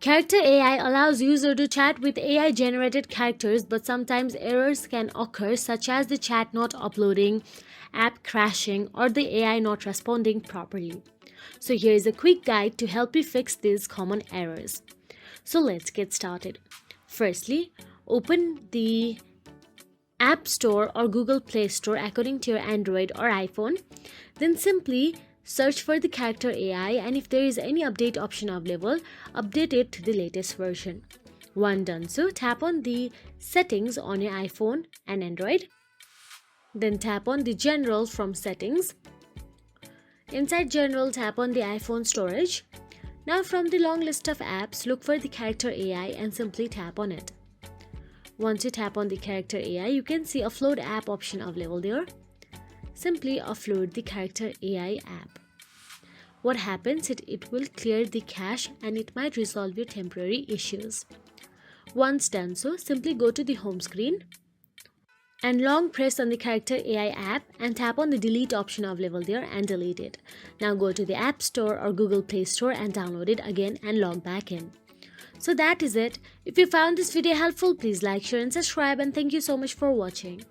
Character AI allows user to chat with AI generated characters, but sometimes errors can occur such as the chat not uploading, app crashing, or the AI not responding properly. So here is a quick guide to help you fix these common errors. So let's get started. Firstly, open the App Store or Google Play Store according to your Android or iPhone. Then simply search for the character AI, and if there is any update option available, update it to the latest version. Once done so, tap on the settings on your iPhone and Android. Then tap on the General from Settings. Inside General, tap on the iPhone storage. Now from the long list of apps, look for the character AI and simply tap on it. Once you tap on the character AI, you can see Upload App option available there. Simply upload the character AI app. What happens is it will clear the cache and it might resolve your temporary issues. Once done so, simply go to the home screen and long press on the character AI app and tap on the delete option available there and delete it. Now go to the App Store or Google Play Store and download it again and log back in. So that is it. If you found this video helpful, please like, share and subscribe, and thank you so much for watching.